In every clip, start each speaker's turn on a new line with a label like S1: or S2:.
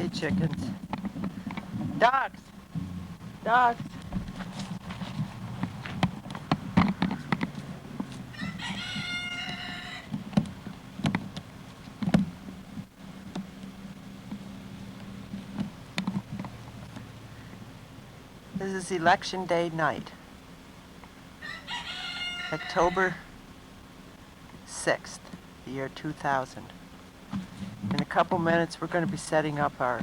S1: Hey, chickens. Dogs! Dogs! This is Election Day night, October 6th, the year 2000. In a couple minutes, we're going to be setting up our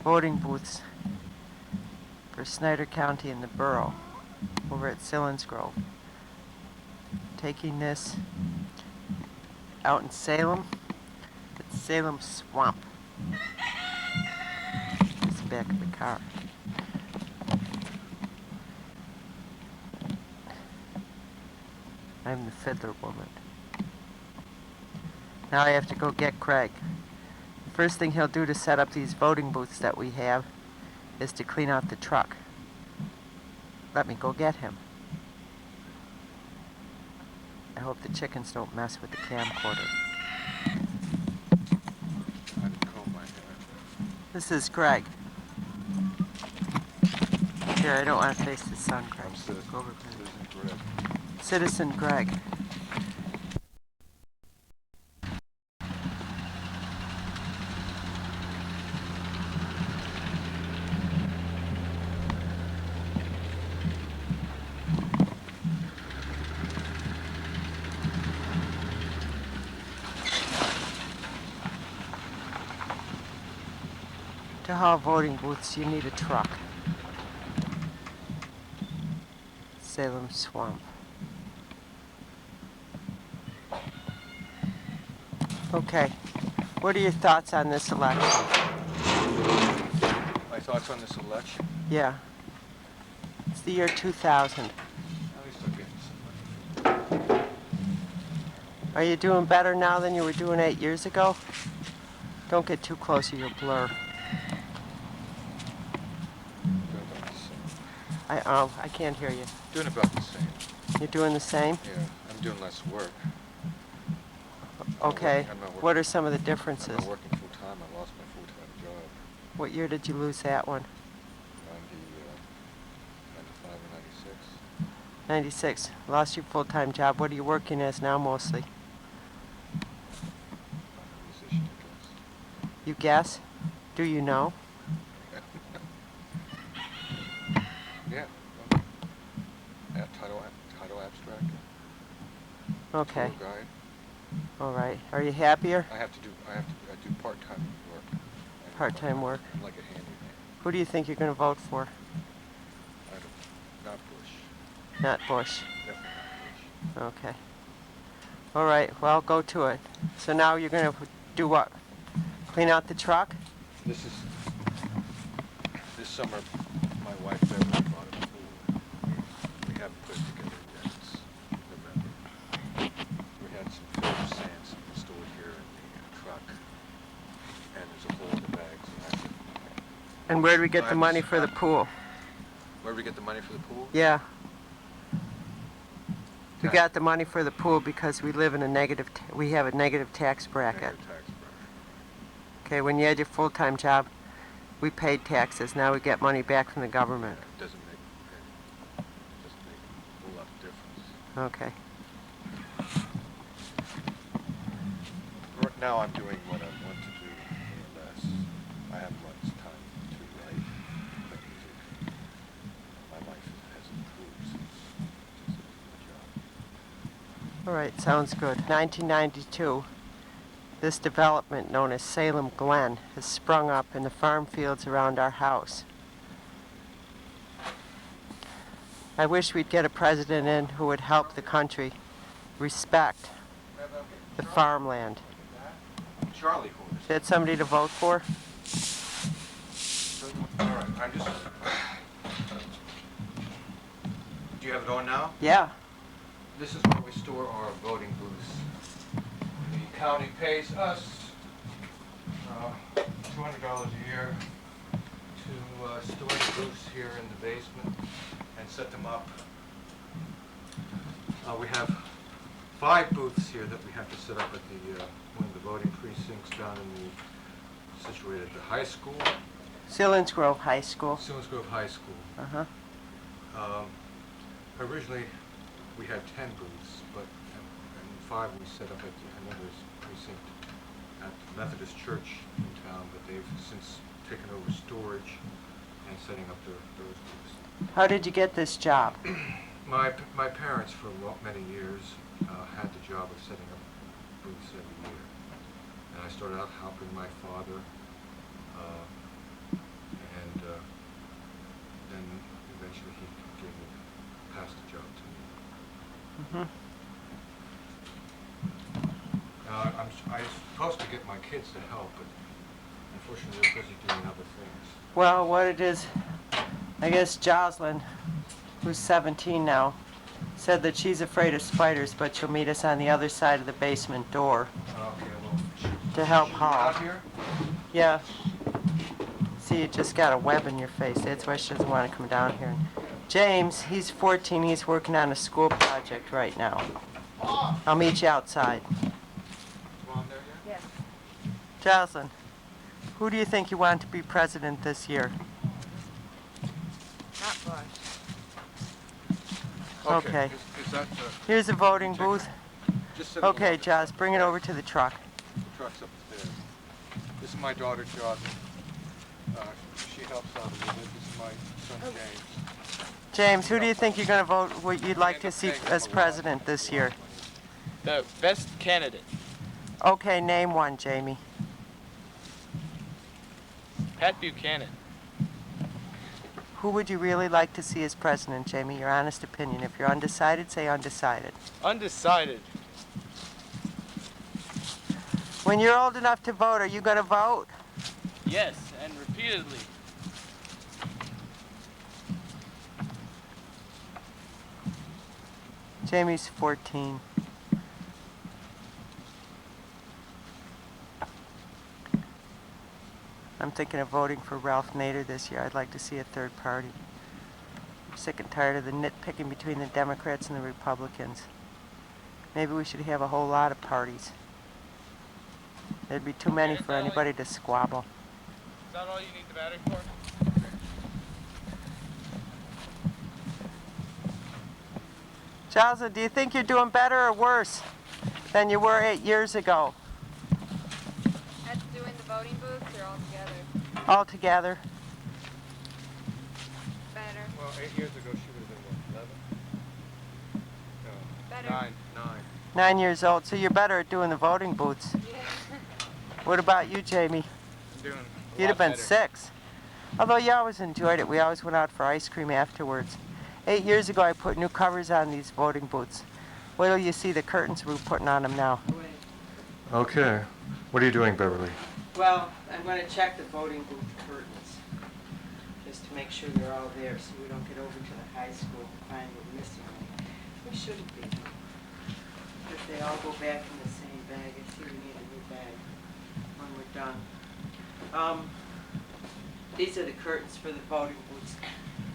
S1: voting booths for Snyder County and the borough over at Selinsgrove. Taking this out in Salem. It's Salem Swamp. It's the back of the car. I'm the fiddler woman. Now I have to go get Craig. The first thing he'll do to set up these voting booths that we have is to clean out the truck. Let me go get him. I hope the chickens don't mess with the camcorder. This is Greg. Here, I don't want to face the sun, Greg. Go over, Greg. Citizen Greg. To haul voting booths, you need a truck. Salem Swamp. Okay, what are your thoughts on this election?
S2: My thoughts on this election?
S1: Yeah. It's the year 2000.
S2: At least I'm getting some money.
S1: Are you doing better now than you were doing 8 years ago? Don't get too close or you'll blur. I can't hear you.
S2: Doing about the same.
S1: You're doing the same?
S2: Yeah, I'm doing less work.
S1: Okay.
S2: I'm not working,
S1: what are some of the differences?
S2: I'm not working full time. I lost my full-time job.
S1: What year did you lose that one?
S2: 95 or 96.
S1: 96. Lost your full-time job. What are you working as now mostly?
S2: Musician, I guess.
S1: You guess? Do you know?
S2: Yeah. Title abstract.
S1: Okay.
S2: Tour guide.
S1: All right. Are you happier?
S2: I do part-time work.
S1: Part-time work.
S2: I'm like a handyman.
S1: Who do you think you're going to vote for?
S2: Not Bush.
S1: Not Bush.
S2: Definitely not Bush.
S1: Okay. All right. Well, go to it. So now you're going to do what? Clean out the truck?
S2: This summer, my wife Beverly bought a pool. We haven't put it together yet. It's November. We had some filter sands stored here in the truck, and there's a hole in the bags.
S1: And where do we get the money for the pool?
S2: Where do we get the money for the pool?
S1: Yeah. We got the money for the pool because we live in a negative. We have a negative tax bracket.
S2: Negative tax bracket.
S1: Okay. When you had your full-time job, we paid taxes. Now we get money back from the government.
S2: It doesn't make a whole lot of difference.
S1: Okay.
S2: Right now I'm doing what I want to do, less. I have much time to write music. My life has improved since my job.
S1: All right. Sounds good. 1992. This development, known as Salem Glen, has sprung up in the farm fields around our house. I wish we'd get a president in who would help the country respect the farmland.
S2: Charlie,
S1: Is that somebody to vote for?
S2: all right, I'm just. Do you have it on now?
S1: Yeah.
S2: This is where we store our voting booths. The county pays us $200 a year to store the booths here in the basement and set them up. We have 5 booths here that we have to set up at one of the voting precincts down in the situated at the high school,
S1: Selinsgrove High School.
S2: Selinsgrove High School.
S1: Uh-huh.
S2: Originally, we had 10 booths, but and 5 we set up at another precinct at the Methodist Church in town, but they've since taken over storage and setting up those booths.
S1: How did you get this job?
S2: My parents, for many years, had the job of setting up booths every year. And I started out helping my father, and then eventually he passed the job to me.
S1: Mm-hmm.
S2: I'm supposed to get my kids to help, but unfortunately they're busy doing other things.
S1: Well, what it is, I guess Jocelyn, who's 17 now, said that she's afraid of spiders, but she'll meet us on the other side of the basement door
S2: Okay, well,
S1: to help
S2: should we
S1: haul.
S2: out here?
S1: Yeah. See, you just got a web in your face. That's why she doesn't want to come down here. James, he's 14. He's working on a school project right now. I'll meet you outside.
S2: On there yet?
S3: Yes.
S1: Jocelyn, who do you think you want to be president this year?
S3: Not Bush.
S1: Okay.
S2: Is that
S1: Here's a voting
S2: Check.
S1: booth.
S2: just set it
S1: Okay,
S2: along.
S1: Joss, bring it over to the truck.
S2: The truck's upstairs. This is my daughter, Jocelyn. She helps out a little bit. This is my son, James.
S1: James, who do you think you're going to vote, what you'd like to see
S2: End up paying
S1: as
S2: him a lot.
S1: president this year?
S4: The best candidate,
S1: Okay, name one, Jamie.
S4: Pat Buchanan.
S1: Who would you really like to see as president, Jamie? Your honest opinion. If you're undecided, say undecided.
S4: Undecided.
S1: When you're old enough to vote, are you going to vote?
S4: Yes, and repeatedly.
S1: Jamie's 14. I'm thinking of voting for Ralph Nader this year. I'd like to see a third party. I'm sick and tired of the nitpicking between the Democrats and the Republicans. Maybe we should have a whole lot of parties. There'd be too many for anybody to squabble.
S4: Is that all you need the battery for?
S1: Jocelyn, do you think you're doing better or worse than you were 8 years ago?
S3: That's doing the voting booths or all together?
S1: All together?
S3: Better.
S2: Well, 8 years ago, she would have been, what, 11? No,
S3: Better.
S2: 9.
S1: 9 years old, so you're better at doing the voting booths.
S3: Yeah.
S1: What about you, Jamie?
S4: I'm doing a
S1: You'd have
S4: lot
S1: been
S4: better.
S1: 6. Although you always enjoyed it. We always went out for ice cream afterwards. 8 years ago, I put new covers on these voting booths. Wait till you see the curtains we're putting on them now.
S2: Okay. What are you doing, Beverly?
S1: Well, I'm going to check the voting booth curtains, just to make sure they're all there, so we don't get over to the high school and find we're missing any. We shouldn't be. If they all go back in the same bag, I see we need a new bag when we're done. These are the curtains for the voting booths.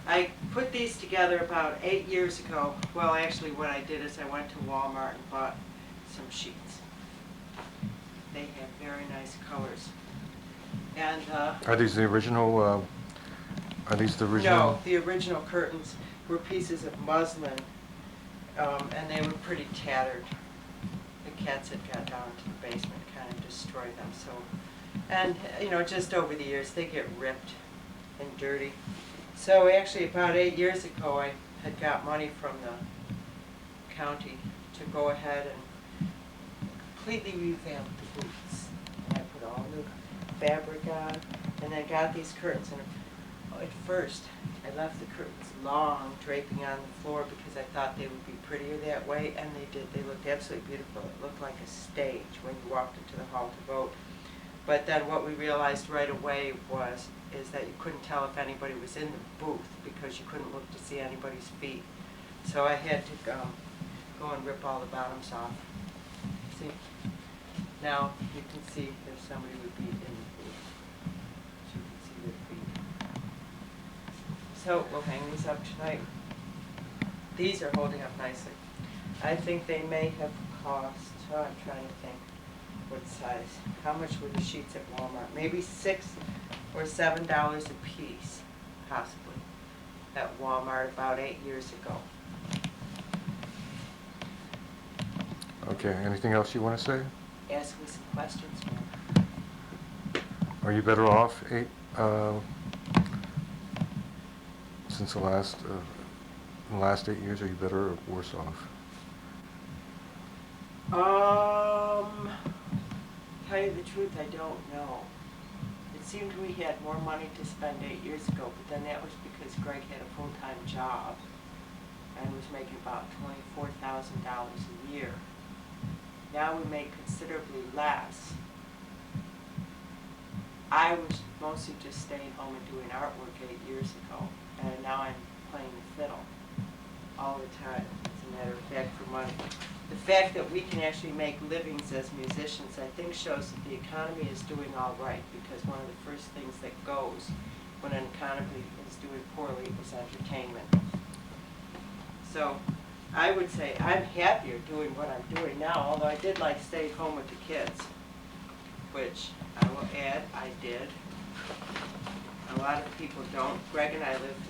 S1: I put these together about 8 years ago. Well, actually what I did is I went to Walmart and bought some sheets. They have very nice colors. And
S2: Are these the original, are these the original?
S1: no, the original curtains were pieces of muslin, and they were pretty tattered. The cats had got down to the basement, kind of destroyed them. So, and you know, just over the years, they get ripped and dirty. So actually, about 8 years ago, I had got money from the county to go ahead and completely revamp the booths. And I put all new fabric on, and I got these curtains. And at first, I left the curtains long, draping on the floor because I thought they would be prettier that way, and they did. They looked absolutely beautiful. It looked like a stage when you walked into the hall to vote. But then what we realized right away is that you couldn't tell if anybody was in the booth because you couldn't look to see anybody's feet. So I had to go and rip all the bottoms off. See? Now you can see if somebody would be in the booth. So you can see their feet. So we'll hang these up tonight. These are holding up nicely. I think they may have cost, I'm trying to think. what size? How much were the sheets at Walmart? Maybe $6 or $7 a piece, possibly, at Walmart about 8 years ago.
S2: Okay, anything else you want to say?
S1: Ask me some questions, ma'am.
S2: Are you better off since in the last 8 years, are you better or worse off?
S1: Tell you the truth, I don't know. It seemed we had more money to spend 8 years ago, but then that was because Greg had a full-time job and was making about $24,000 a year. Now we make considerably less. I was mostly just staying home and doing artwork 8 years ago, and now I'm playing the fiddle all the time, as a matter of fact, for money. The fact that we can actually make livings as musicians, I think, shows that the economy is doing all right, because one of the first things that goes when an economy is doing poorly is entertainment. So I would say I'm happier doing what I'm doing now, although I did like staying home with the kids, which I will add, I did. A lot of people don't. Greg and I lived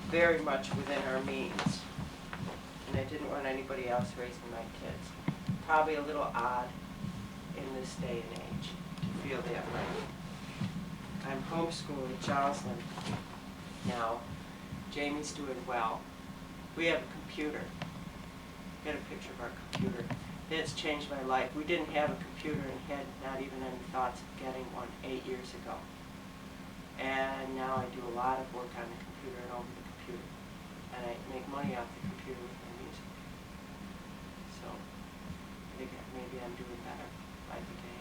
S1: very much within our means, and I didn't want anybody else raising my kids. Probably a little odd in this day and age to feel that way. I'm homeschooling Jocelyn now. Jamie's doing well. We have a computer. Get a picture of our computer. It's changed my life. We didn't have a computer and had not even any thoughts of getting one 8 years ago. And now I do a lot of work on the computer and over the computer. And I make money off the computer with my music. So I think that maybe I'm doing better. I think I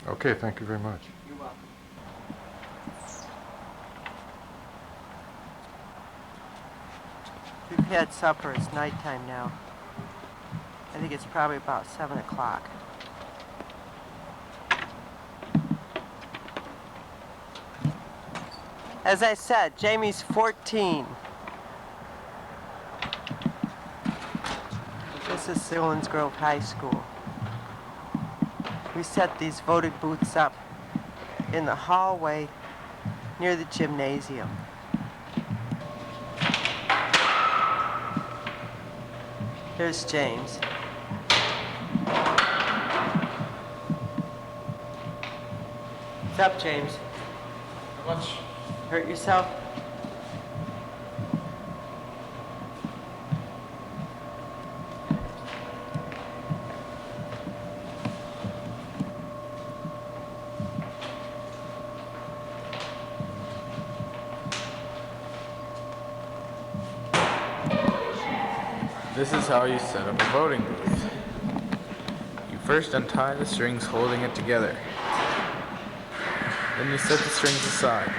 S1: am.
S2: Okay, thank you very much.
S1: You're welcome. We've had supper. It's nighttime now. I think it's probably about 7 o'clock. As I said, Jamie's 14. This is Selinsgrove High School. We set these voting booths up in the hallway near the gymnasium. Here's James. What's up, James?
S4: Not much.
S1: Hurt yourself?
S5: This is how you set up a voting booth. You first untie the strings holding it together. Then you set the strings aside,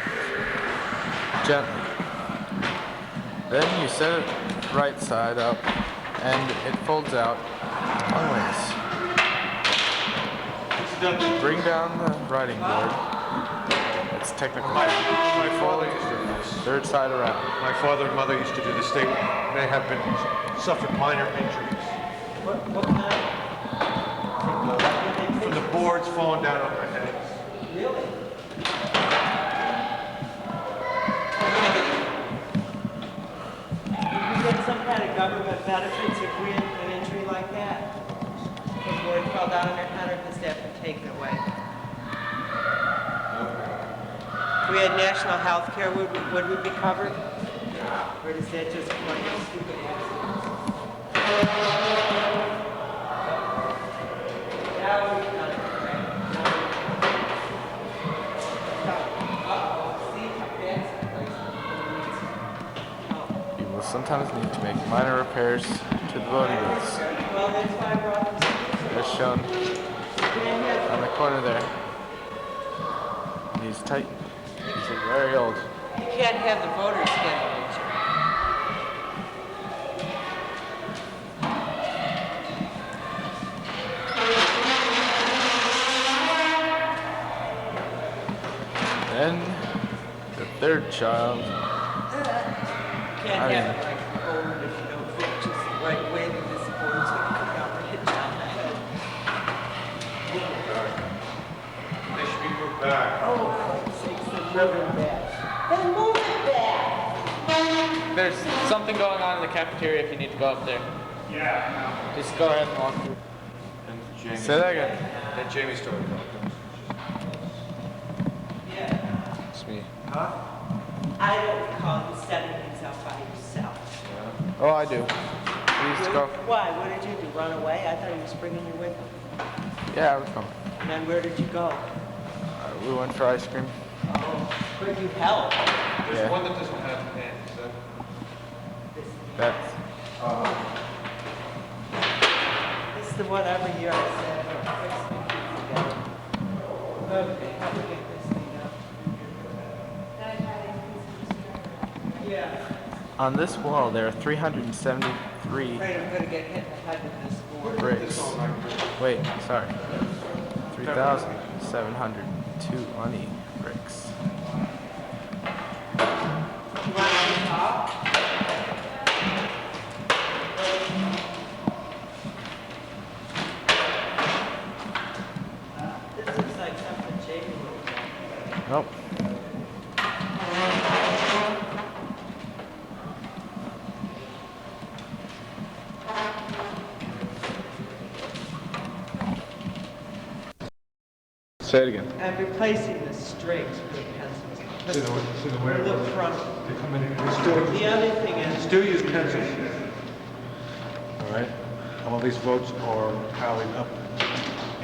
S5: gently. Then you set it right side up and it folds out long ways. Bring down the writing board. It's technically third side around.
S2: My father and mother used to do this. They may have suffered minor injuries
S1: What kind?
S2: from the boards falling down on their heads.
S1: Really? We get some kind of government benefits if we had an injury like that? If the board fell down on their head, or does that have been taken away? If we had national health care, would we be covered? Or does that just point to stupid accidents? Now we've done it, right? See how bad some places.
S5: You will sometimes need to make minor repairs to the voting booths,
S1: Well, that's why I brought them to
S5: as shown on the corner there. These tighten. These are very old.
S1: You can't have the voters getting injured.
S5: Then the third child.
S1: You can't have it like old if you don't vote, just like waving this board so you can help hit down the head.
S2: They should be moved back.
S1: Oh, for sakes, they're moving back. They're moving back!
S5: There's something going on in the cafeteria if you need to go up there.
S2: Yeah.
S5: Just go ahead and walk through.
S2: And Jamie.
S5: Say that again.
S2: And Jamie started talking.
S1: Yeah.
S5: It's me.
S2: Huh?
S1: I don't recall you setting these up by yourself.
S2: Yeah.
S5: Oh, I do. We used to go.
S1: Why? What did you do? Run away? I thought he was bringing you with him.
S5: Yeah, I would come.
S1: And then where did you go?
S5: We went for ice cream.
S1: Oh, could you help?
S2: There's
S5: Yeah.
S2: one that doesn't have hands.
S5: That's.
S1: This is the one every year I said, fix it together. Okay, how do we get this thing up? Yeah.
S5: On this wall, there are 373
S1: Afraid I'm gonna get hit in the head with this board.
S5: bricks. Wait, sorry. 3,702 money bricks.
S1: You want to talk? This looks like something Jamie would have done.
S5: Nope. Say it again.
S1: I'm replacing the strings with pencils.
S2: See the way
S1: Look front.
S2: they come in and still,
S1: The other thing is,
S2: still use pencils. All right? All these votes are tallied up,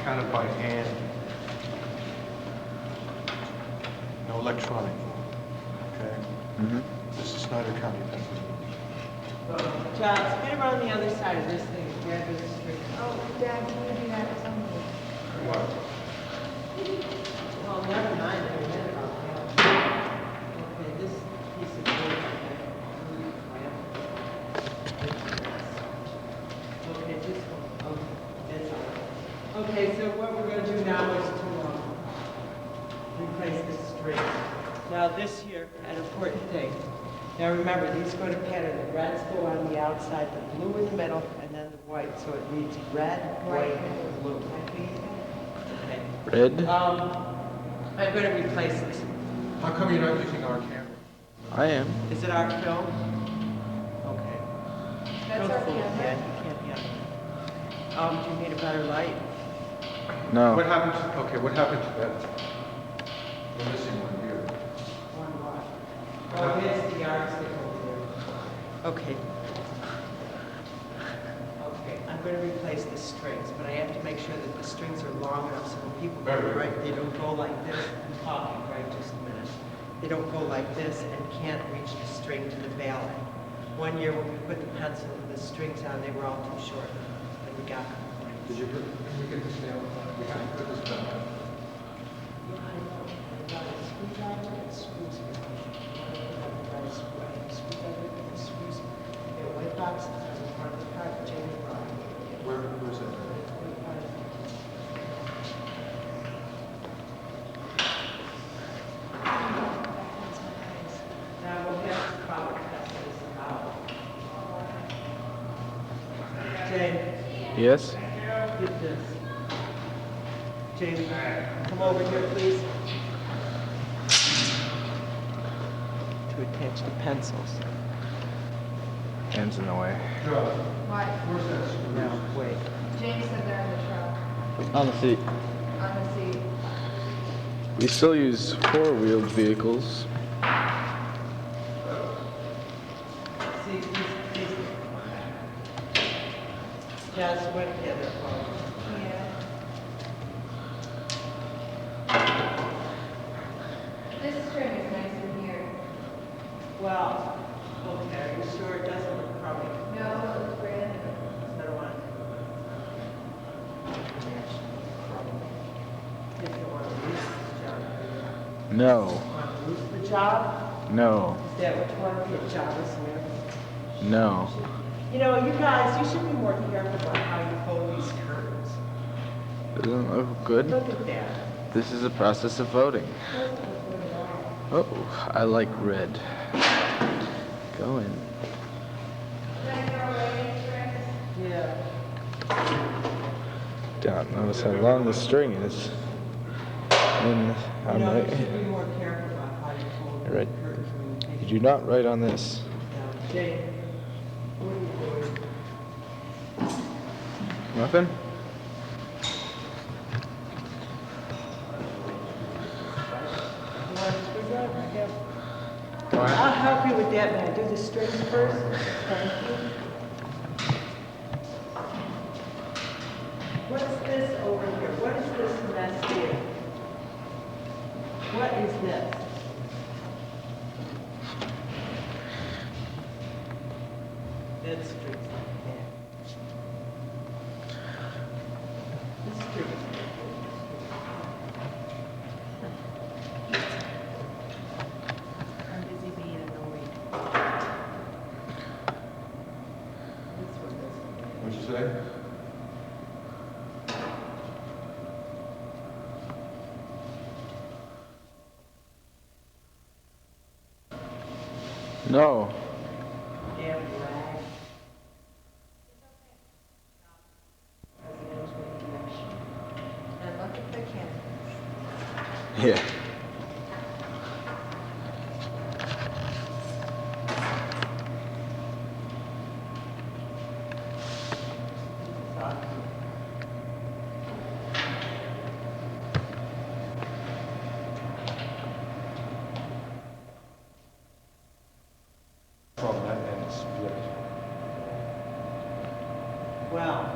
S2: counted by hand. No electronic. Okay?
S5: Mm-hmm.
S2: This is Snyder County, Pennsylvania.
S1: John, spin around the other side of this thing and grab this string.
S3: Oh, Dad, can you do that or something?
S2: What?
S1: Oh, never mind. I read about that. Okay, this piece of wood. Okay, this one. Okay, this one. Okay, so what we're going to do now is to replace this string. Now this here, an important thing. Now remember, these go to pattern. The reds go on the outside, the blue in the middle, and then the white. So it reads red, white, and blue. Okay.
S5: Red.
S1: I'm going to replace this.
S2: How come you're not using our camera?
S5: I am.
S1: Is it our film? Okay.
S3: That's
S1: Don't
S3: our
S1: fool.
S3: camera.
S1: Yeah, you can't be on. Do you need a better light?
S5: No.
S2: What happened to, okay, what happened to that? We're missing one here.
S1: One what? Oh, here's the yardstick over there. Okay. Okay, I'm going to replace the strings, but I have to make sure that the strings are long enough so when people go to write, they don't go like this. I'm talking, right, just a minute. They don't go like this and can't reach the string to the ballot. One year when we put the pencil and the strings on, they were all too short, and we got complaints.
S2: Can we get this down? We have to put this down.
S1: Yeah, I know. I got a screwdriver and screws here. Screwdriver and screws. There are white boxes on the front of the car that Jamie brought.
S2: Where's that?
S1: Now we'll have to probably test this out. Jamie,
S5: Yes.
S1: get this. Jamie, come over here, please. To attach the pencils.
S5: Hands in the way.
S3: Why?
S2: Where's that?
S1: Now, wait.
S3: James said they're in the truck,
S5: On the seat.
S3: on the seat.
S5: We still use four-wheeled vehicles.
S1: See, these. Just went together.
S3: Yeah. This string is nice in here.
S1: Well, okay, are you sure it doesn't look crummy?
S3: No, it looks brand new.
S1: I don't want it. If you want to lose the job,
S5: No.
S1: want to lose the job?
S5: No.
S1: Is that what you want to be, a jobless man?
S5: No.
S1: You know, you guys, you should be more careful about how you fold these curtains.
S5: Doesn't look good.
S1: Look at that.
S5: This is a process of voting.
S1: Doesn't look good at all.
S5: Oh, I like red. Go in.
S3: Can I throw away these strings?
S5: Notice how long the string is. And I'm right
S1: be
S5: here.
S1: more careful about how you fold the
S5: Right.
S1: curtains when you take
S5: You do not write on this.
S1: down. Jay, what are you doing?
S5: Nothing?
S1: You want a screwdriver? I have. I'll help you with that, man. Do the strings first. Thank you. What's this over here? What is this mess here? What is this? Dead strings like that. This string. I'm busy being annoyed. This one doesn't.
S2: What'd you say?
S5: No.
S1: Damn rag. Presidential election. And look at the candidates.
S5: Yeah.
S2: From that end split.
S1: Well,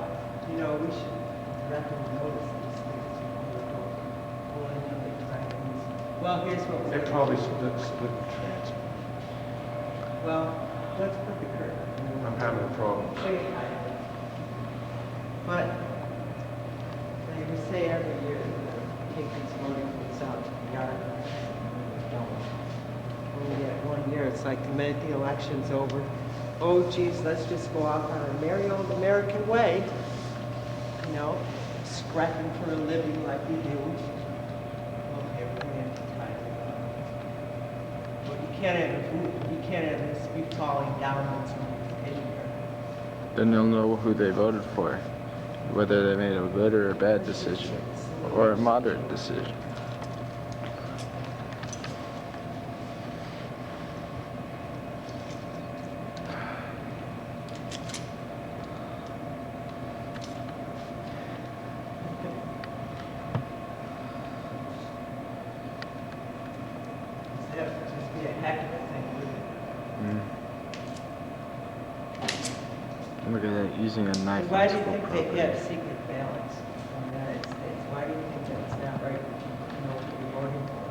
S1: you know, we should let them notice these things before we go pulling them and trying to use. Well, here's what
S2: They
S1: we're.
S2: probably split the transom.
S1: Well, let's put the curtain.
S2: I'm having a problem.
S1: But, like we say every year, take these voting booths out to the yard. We don't. When we get 1 year, it's like the minute the election's over, oh geez, let's just go off on a merry old American way. You know, scrapping for a living like we do. Okay, we're gonna have to tie it up. But you can't have this be falling downwards anywhere.
S5: Then they'll know who they voted for. Whether they made a good or a bad decision. Or a moderate decision.
S1: That would just be a heck of a thing, wouldn't it?
S5: Look at that, using a knife.
S1: And why
S5: on
S1: do you
S5: school
S1: think they
S5: property.
S1: have secret ballots in the United States? Why do you think that's not right for people to know what you're voting for?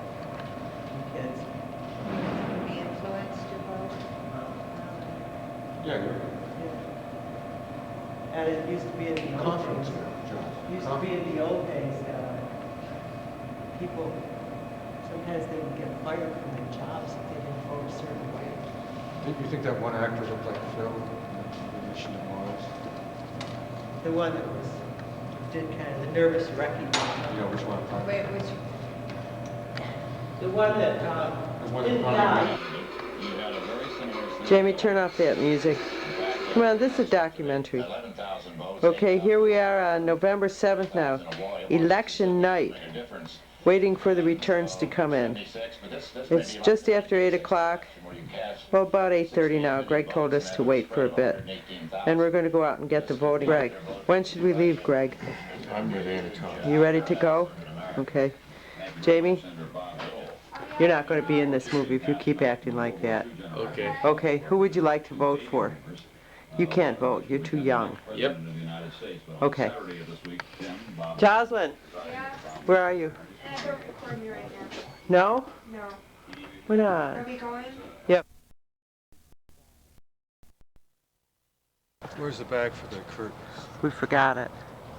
S1: You kids.
S3: Be influenced to vote.
S2: Yeah, you're
S1: And it used to be in the old
S2: confidence
S1: days.
S2: now, John.
S1: Used to be in the old days, people, sometimes they would get fired from their jobs if they didn't vote a certain way.
S2: You think that one actor looked like Phil in Mission to Mars?
S1: The one that was, did kind of the nervous wrecking.
S2: You know which one I'm talking
S3: Wait,
S2: about?
S3: which,
S1: The one that
S2: The one that
S1: didn't
S2: probably-
S1: die. Jamie, turn off that music. Come on, this is a documentary. Okay, here we are on November 7th now, election night, waiting for the returns to come in. It's just after 8 o'clock, well, about 8:30 now. Greg told us to wait for a bit. And we're going to go out and get the voting. Greg, when should we leave, Greg?
S2: I'm ready anytime.
S1: You ready to go? Okay. Jamie, you're not going to be in this movie if you keep acting like that.
S4: Okay.
S1: Okay, who would you like to vote for? You can't vote, you're too young.
S4: Yep.
S1: Okay. Jocelyn,
S3: yeah,
S1: where are you?
S3: they're recording me right now.
S1: No?
S3: No.
S1: Why
S3: Are
S1: not?
S3: we going?
S1: Yep.
S2: Where's the bag for the curtains?
S1: We forgot it.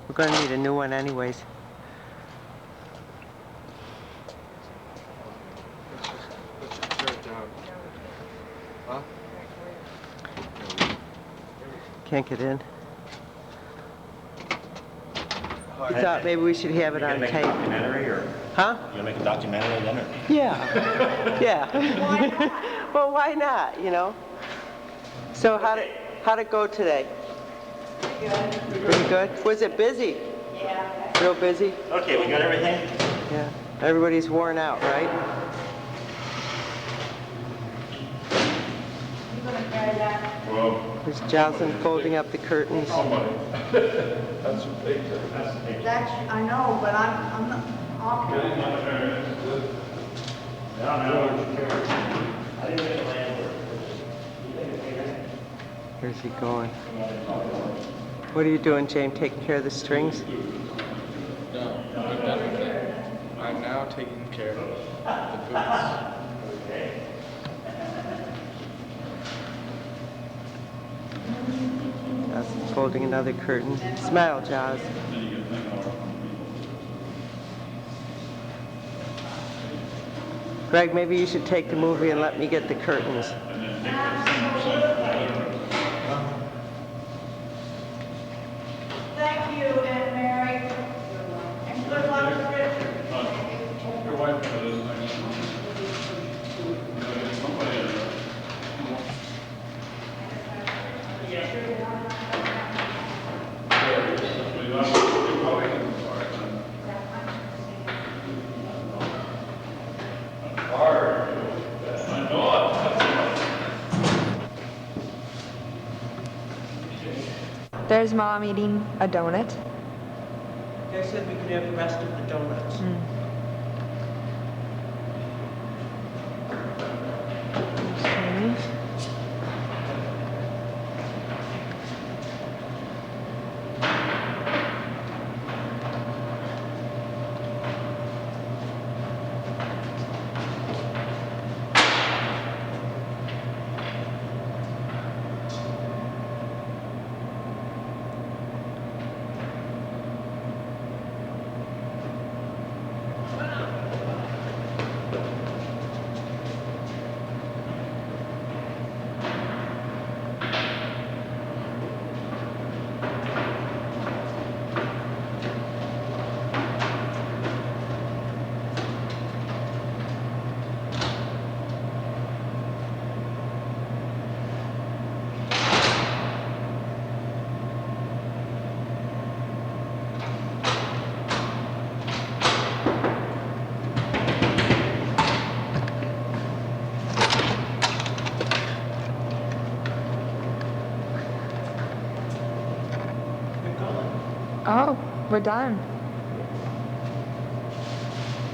S1: We're going to need a new one anyways.
S2: Let's just tear it down. Huh?
S1: Can't get in. We thought maybe we should have it
S6: You
S1: on
S6: gonna make a
S1: tape.
S6: documentary, or
S1: Huh?
S6: you gonna make a documentary then, or?
S1: Yeah. Yeah. Well, why not, you know? So how'd it go today? Pretty good. Was it busy?
S3: Yeah,
S1: Real busy?
S6: Okay, we got everything?
S1: Yeah. Everybody's worn out, right? There's Jocelyn folding up the curtains.
S7: That's, I know, but I'm not, okay.
S1: Where's he going? What are you doing, James? Taking care of the strings?
S5: No, I've done everything. I'm now taking care of the boots.
S1: Jos's folding another curtain. Smile, Jos. Greg, maybe you should take the movie and let me get the curtains.
S7: Thank you, Aunt Mary. And good luck to Richard.
S3: There's Mom eating a donut.
S1: I said we could have the rest of the donuts.
S3: Okay. Oh, we're done.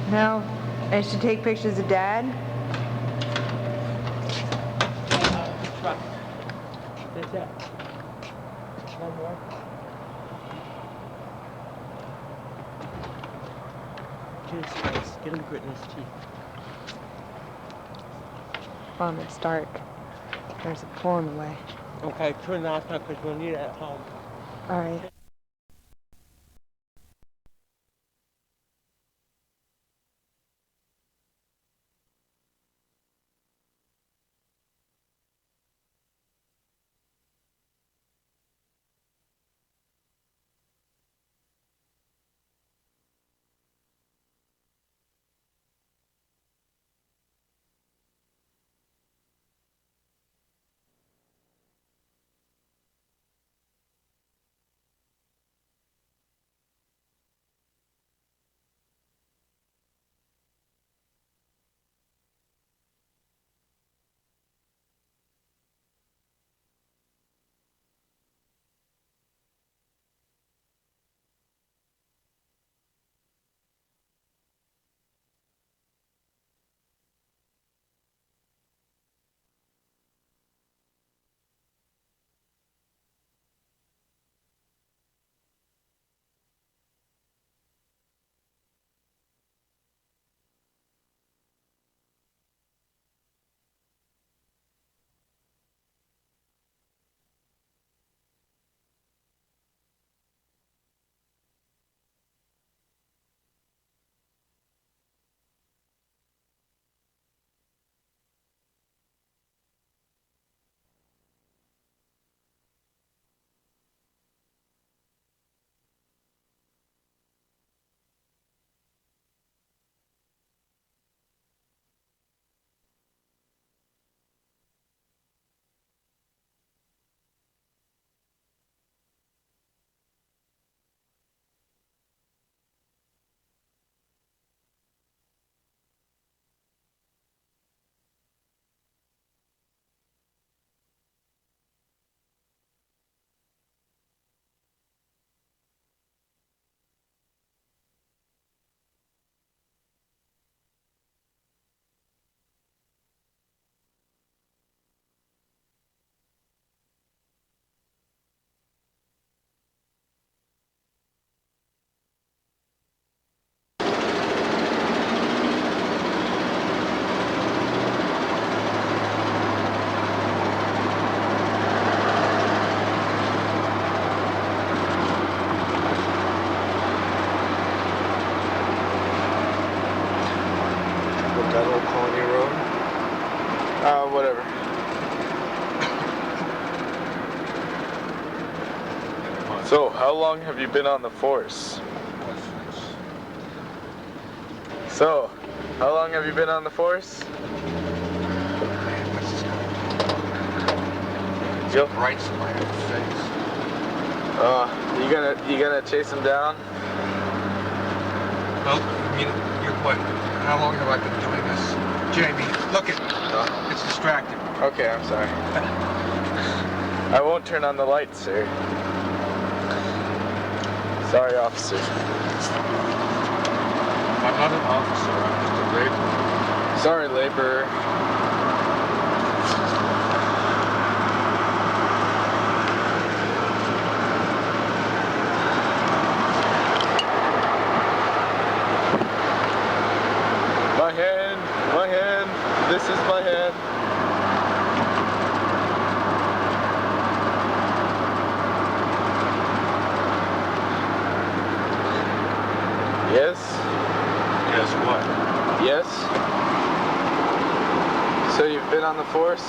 S3: Now, I should take pictures of Dad.
S1: Truck. That's it. One more. Get his face. Get him gritting his teeth.
S3: Mom, it's dark. There's a pole in the way.
S1: Okay, turn that off now because we'll need it at home.
S3: All right.
S5: So, how long have you been on the force? So, how long have you been on the force? Yep.
S2: Right side of the face.
S5: You gonna chase him down?
S2: Well, I mean, your question. How long have I been doing this? Jamie, look at me. It's distracting.
S5: Okay, I'm sorry. I won't turn on the lights, sir. Sorry, officer.
S2: I'm not an officer. I'm just a laborer.
S5: Sorry, laborer. My hand, this is my hand. Yes?
S2: Guess what?
S5: Yes? So you've been on the force?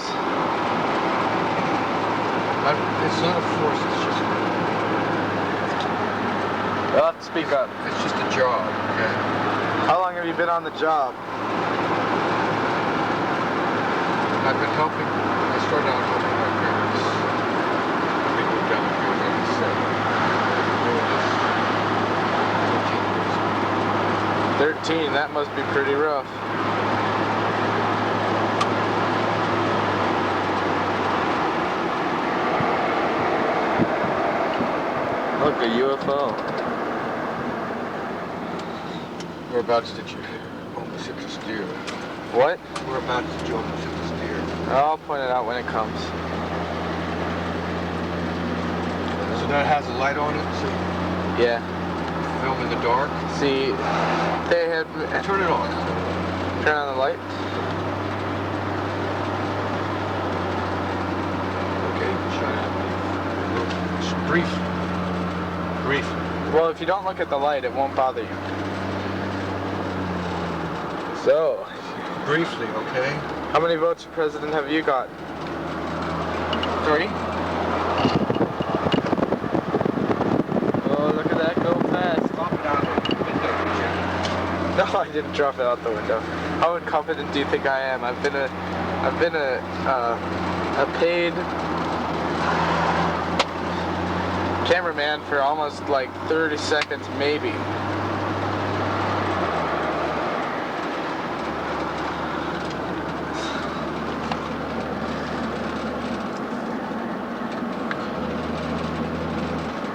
S2: It's not a force, it's just
S5: You'll have to speak up.
S2: it's just a job, okay?
S5: How long have you been on the job?
S2: I've been helping. I started out helping my parents. They moved down here in 87. Doing this 13 years.
S5: 13, that must be pretty rough. Look, a UFO.
S2: We're about to almost hit the steer.
S5: What?
S2: We're about to almost hit the steer.
S5: I'll point it out when it comes.
S2: So that has a light on it, so
S5: Yeah.
S2: film in the dark.
S5: See, they had...
S2: Turn it on.
S5: Turn on the light.
S2: Okay, shine it. Just brief.
S5: Well, if you don't look at the light, it won't bother you. So,
S2: Briefly, okay?
S5: how many votes for president have you got? 3? Oh, look at that go fast.
S2: Drop it out of the window,
S5: No, I didn't drop it out the window. How incompetent do you think I am? I've been a paid cameraman for almost like 30 seconds, maybe.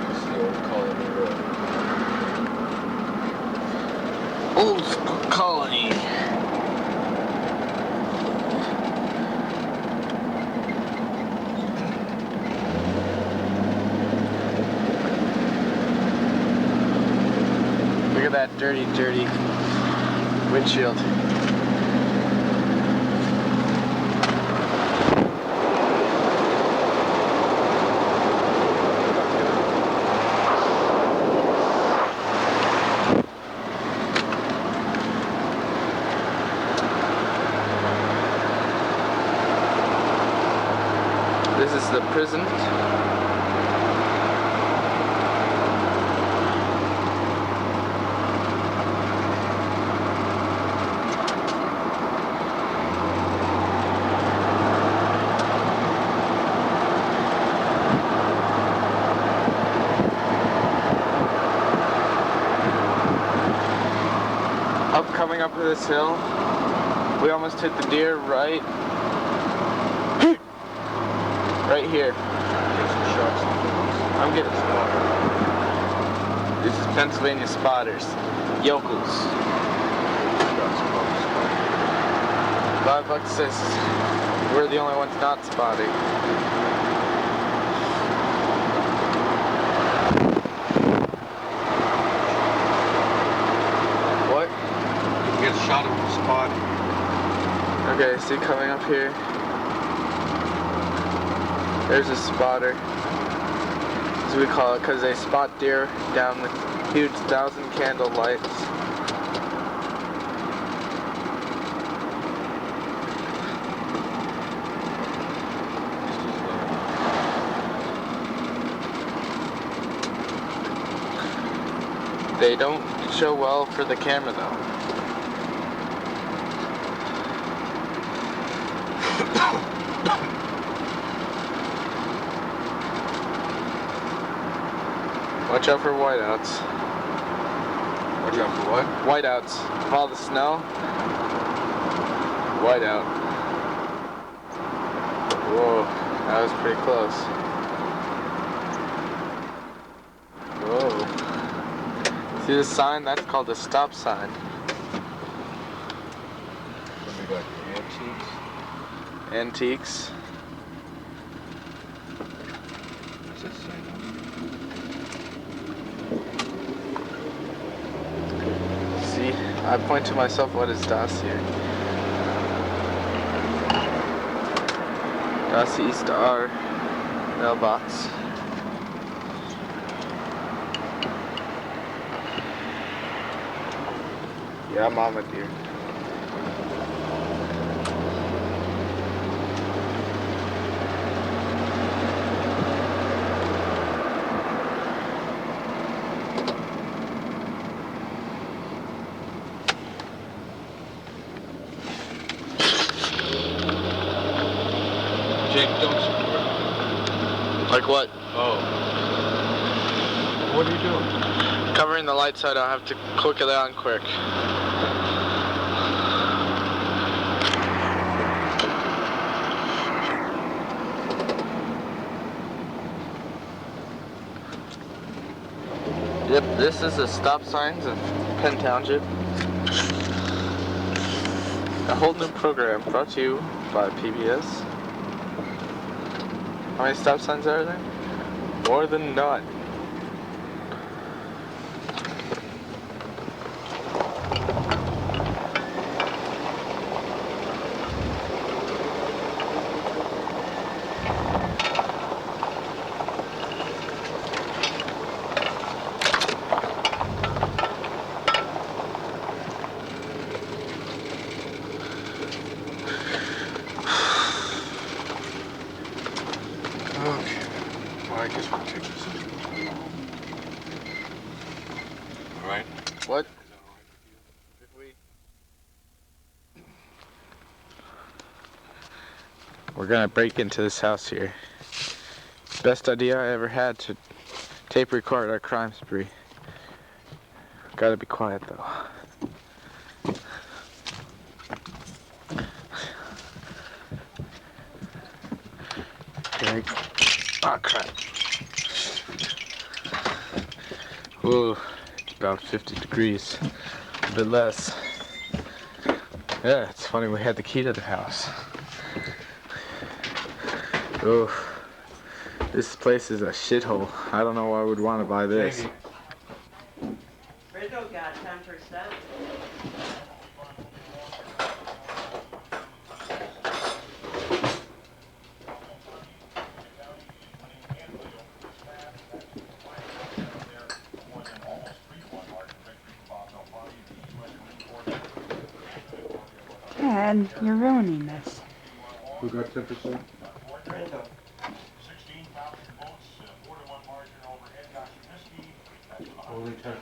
S2: It's the old Colony Road.
S5: Old school colony. Look at that dirty, dirty windshield. This is the prison. Coming up this hill, we almost hit the deer right here.
S2: Get some shots.
S5: I'm getting spotted. This is Pennsylvania spotters, yokels. $5 says we're the only ones not spotting. What?
S2: Get a shot of the spot.
S5: Okay, see coming up here. There's a spotter, as we call it, because they spot deer down with huge 1,000 candle lights. They don't show well for the camera though. Watch out for whiteouts.
S2: Watch out for what?
S5: Whiteouts. With all the snow. Whiteout. Whoa, that was pretty close. Whoa. See this sign? That's called a stop sign.
S2: Then we got the antiques.
S5: Antiques.
S2: What's that sign?
S5: See, I point to myself, what is Das here? Das ist our mailbox. Yeah, Mama dear.
S2: Jake, don't support.
S5: Like what?
S2: Oh. What are you doing?
S5: Covering the light so I don't have to click it on quick. Yep, this is the stop signs of Penn Township. A whole new program brought to you by PBS. How many stop signs are there? More than none.
S2: Okay. Well, I guess we'll take this. All right.
S5: What? We're gonna break into this house here. Best idea I ever had to tape record our crime spree. Gotta be quiet though. Okay. Oh crap. Whoa, it's about 50 degrees. A bit less. Yeah, it's funny we had the key to the house. Oh, this place is a shithole. I don't know why I would want to buy this.
S2: Jamie.
S1: Rizzo got 10%.
S7: Dad, you're ruining this.
S2: Who got 10%?
S1: Rizzo.
S2: Only 10%.
S6: Now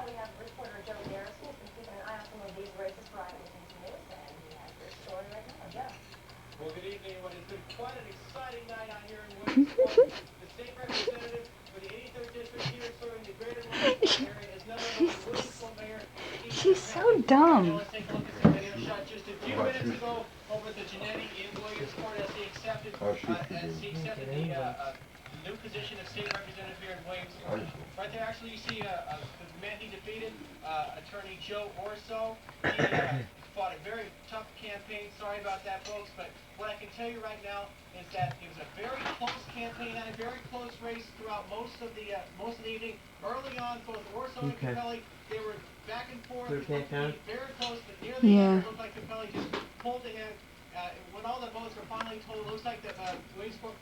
S6: we have reporter Joe Garrison who's been keeping an eye on some of these racist riots in news, and he has this story right now. Joe.
S8: Well, good evening. What has been quite an exciting night out here in Williamsport. The state representative for the 83rd district here serving the greater Williamsport area is none other than Williamsport Mayor
S7: She's so dumb.
S8: Let's take a look at some video shot just a few minutes ago over at the Genetti in Williamsport as he accepted the new position of state representative here in Williamsport. Right there, actually, you see the man he defeated, Attorney Joe Orso. He fought a very tough campaign. Sorry about that, folks, but what I can tell you right now is that it was a very close campaign and a very close race throughout most of the evening. Early on, both Orso and Capelli, they were back and forth. It looked to be very close, but near the end, it looked like Capelli just pulled ahead. When all the votes were finally told, it looks like the Williamsport.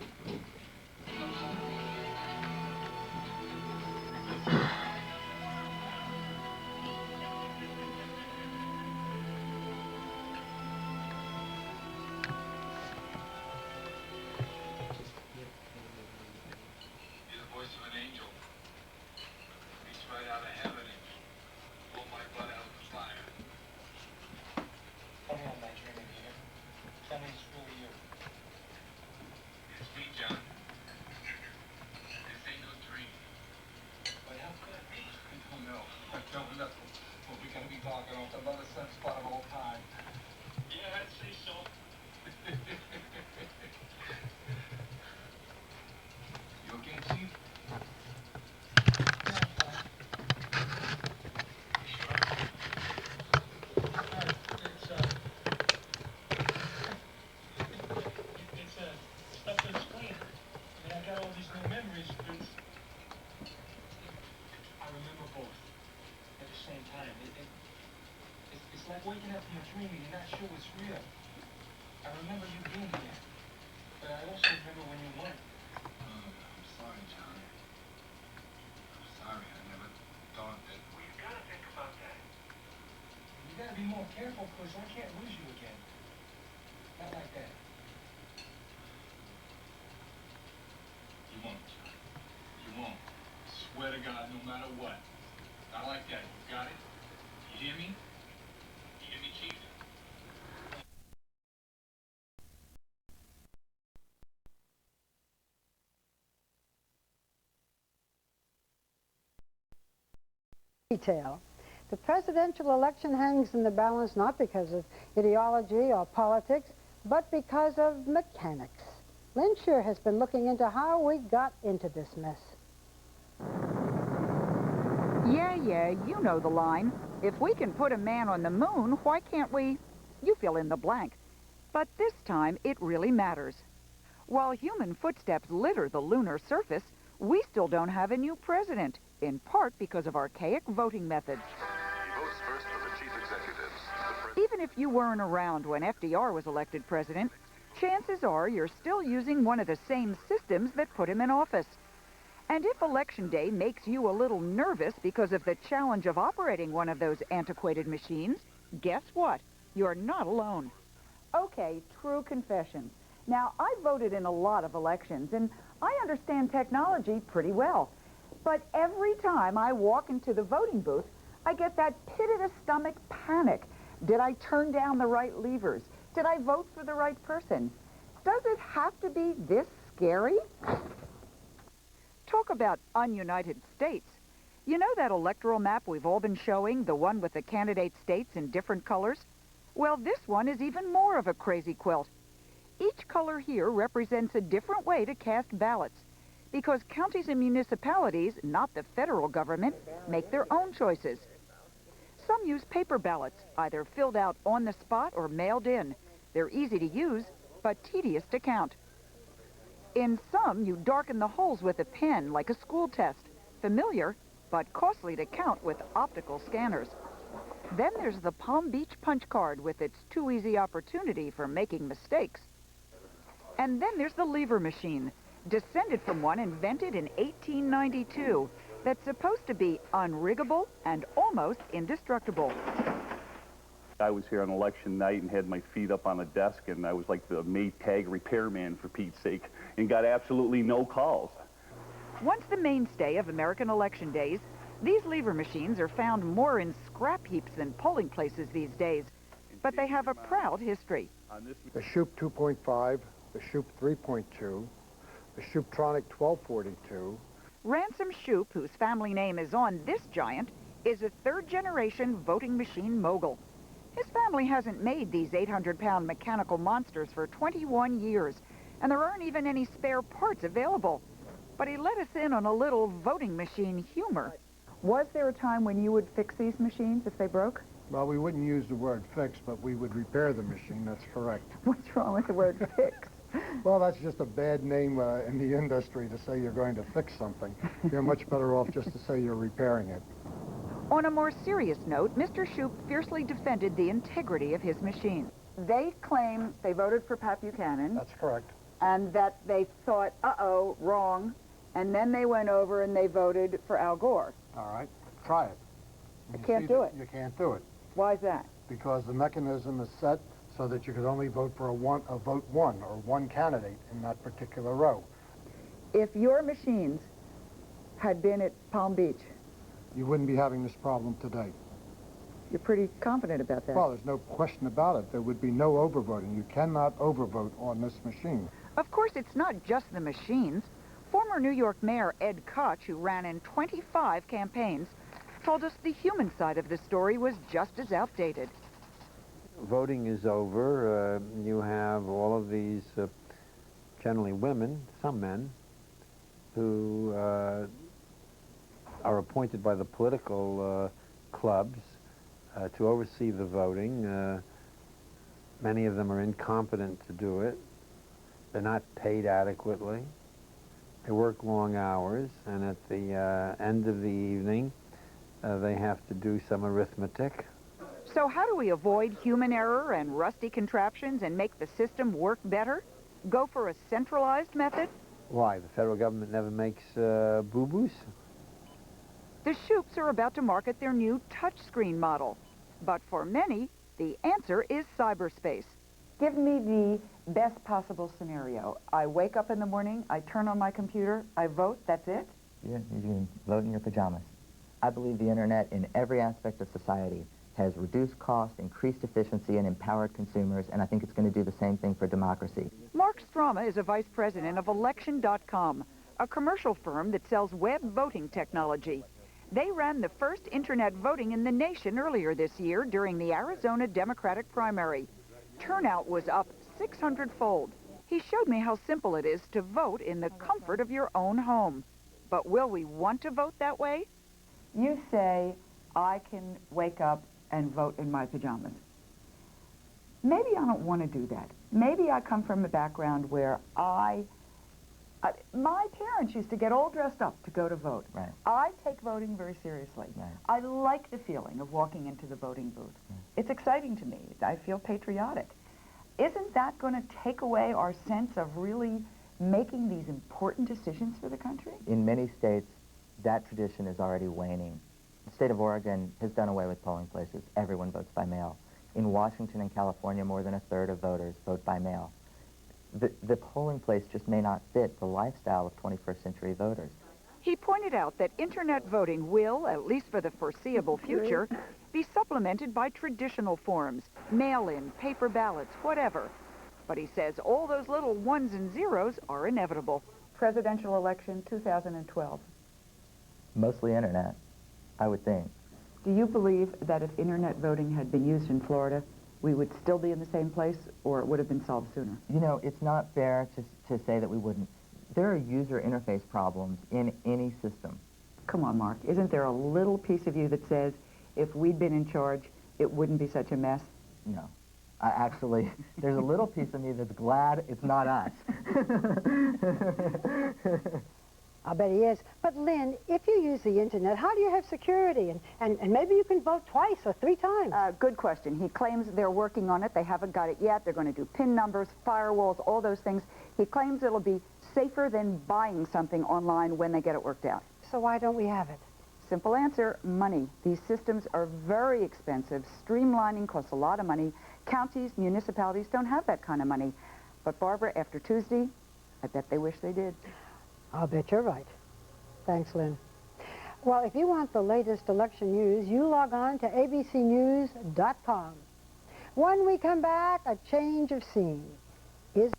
S2: like waking up from a dream and you're not sure it's real. I remember you being here, but I also remember when you weren't. I'm sorry, Johnny. I'm sorry, I never thought that. Well, you gotta think about that. You gotta be more careful, because I can't lose you again. Not like that. You won't, Johnny. You won't. Swear to God, no matter what. Not like that. You got it? You hear me? You hear me, Chief?
S9: Detail. The presidential election hangs in the balance not because of ideology or politics, but because of mechanics. Lynn Sure has been looking into how we got into this mess.
S10: Yeah, you know the line. If we can put a man on the moon, why can't we? You fill in the blank. But this time, it really matters. While human footsteps litter the lunar surface, we still don't have a new president, in part because of archaic voting methods.
S11: He votes first for the chief executives.
S10: Even if you weren't around when FDR was elected president, chances are you're still using one of the same systems that put him in office. And if Election Day makes you a little nervous because of the challenge of operating one of those antiquated machines, guess what? You're not alone. Okay, true confession. Now, I voted in a lot of elections, and I understand technology pretty well. But every time I walk into the voting booth, I get that pit-of-the-stomach panic. Did I turn down the right levers? Did I vote for the right person? Does it have to be this scary? Talk about ununited states. You know that electoral map we've all been showing, the one with the candidate states in different colors? Well, this one is even more of a crazy quilt. Each color here represents a different way to cast ballots, because counties and municipalities, not the federal government, make their own choices. Some use paper ballots, either filled out on the spot or mailed in. They're easy to use, but tedious to count. In some, you darken the holes with a pen, like a school test. Familiar, but costly to count with optical scanners. Then there's the Palm Beach punch card with its too easy opportunity for making mistakes. And then there's the lever machine, descended from one invented in 1892, that's supposed to be unriggable and almost indestructible.
S12: I was here on election night and had my feet up on a desk, and I was like the Maytag repairman, for Pete's sake, and got absolutely no calls.
S10: Once the mainstay of American election days, these lever machines are found more in scrap heaps than polling places these days, but they have a proud history.
S13: The Shoup 2.5, the Shoup 3.2, the Shouptronic 1242.
S10: Ransom Shoup, whose family name is on this giant, is a third-generation voting machine mogul. His family hasn't made these 800-pound mechanical monsters for 21 years, and there aren't even any spare parts available. But he let us in on a little voting machine humor. Was there a time when you would fix these machines if they broke?
S13: Well, we wouldn't use the word fix, but we would repair the machine, that's correct.
S10: What's wrong with the word fix?
S13: Well, that's just a bad name in the industry to say you're going to fix something. You're much better off just to say you're repairing it.
S10: On a more serious note, Mr. Shoup fiercely defended the integrity of his machine. They claim they voted for Pat Buchanan.
S13: That's correct.
S10: And that they thought, uh-oh, wrong, and then they went over and they voted for Al Gore.
S13: All right, try it.
S10: You can't do it.
S13: You can't do it.
S10: Why is that?
S13: Because the mechanism is set so that you could only vote for a vote one, or one candidate in that particular row.
S10: If your machines had been at Palm Beach,
S13: you wouldn't be having this problem today.
S10: You're pretty confident about that?
S13: Well, there's no question about it. There would be no overvoting. You cannot overvote on this machine.
S10: Of course, it's not just the machines. Former New York Mayor Ed Koch, who ran in 25 campaigns, told us the human side of the story was just as outdated.
S14: Voting is over. You have all of these, generally women, some men, who are appointed by the political clubs to oversee the voting. Many of them are incompetent to do it. They're not paid adequately. They work long hours, and at the end of the evening, they have to do some arithmetic.
S10: So how do we avoid human error and rusty contraptions and make the system work better? Go for a centralized method?
S14: Why, the federal government never makes boo-boos?
S10: The Shoops are about to market their new touchscreen model. But for many, the answer is cyberspace. Give me the best possible scenario. I wake up in the morning, I turn on my computer, I vote, that's it?
S15: You can vote in your pajamas. I believe the internet in every aspect of society has reduced cost, increased efficiency, and empowered consumers, and I think it's going to do the same thing for democracy.
S10: Mark Strama is a vice president of Election.com, a commercial firm that sells web voting technology. They ran the first internet voting in the nation earlier this year during the Arizona Democratic primary. Turnout was up 600-fold. He showed me how simple it is to vote in the comfort of your own home. But will we want to vote that way? You say, I can wake up and vote in my pajamas. Maybe I don't want to do that. Maybe I come from a background where my parents used to get all dressed up to go to vote.
S15: Right.
S10: I take voting very seriously.
S15: Right.
S10: I like the feeling of walking into the voting booth. It's exciting to me. I feel patriotic. Isn't that going to take away our sense of really making these important decisions for the country?
S15: In many states, that tradition is already waning. The state of Oregon has done away with polling places. Everyone votes by mail. In Washington and California, more than a third of voters vote by mail. The polling place just may not fit the lifestyle of 21st century voters.
S10: He pointed out that internet voting will, at least for the foreseeable future, be supplemented by traditional forms, mail-in, paper ballots, whatever. But he says all those little ones and zeros are inevitable. Presidential election 2012.
S15: Mostly internet, I would think.
S10: Do you believe that if internet voting had been used in Florida, we would still be in the same place, or it would have been solved sooner?
S15: You know, it's not fair to say that we wouldn't. There are user interface problems in any system.
S10: Come on, Mark. Isn't there a little piece of you that says, if we'd been in charge, it wouldn't be such a mess?
S15: No. Actually, there's a little piece of me that's glad it's not us.
S9: I bet he is. But, Lynn, if you use the internet, how do you have security? And maybe you can vote twice or 3 times.
S10: Good question. He claims they're working on it. They haven't got it yet. They're going to do PIN numbers, firewalls, all those things. He claims it'll be safer than buying something online when they get it worked out.
S9: So why don't we have it?
S10: Simple answer, money. These systems are very expensive. Streamlining costs a lot of money. Counties, municipalities don't have that kind of money. But, Barbara, after Tuesday, I bet they wish they did.
S9: I'll bet you're right. Thanks, Lynn. Well, if you want the latest election news, you log on to abcnews.com. When we come back, a change of scene. Is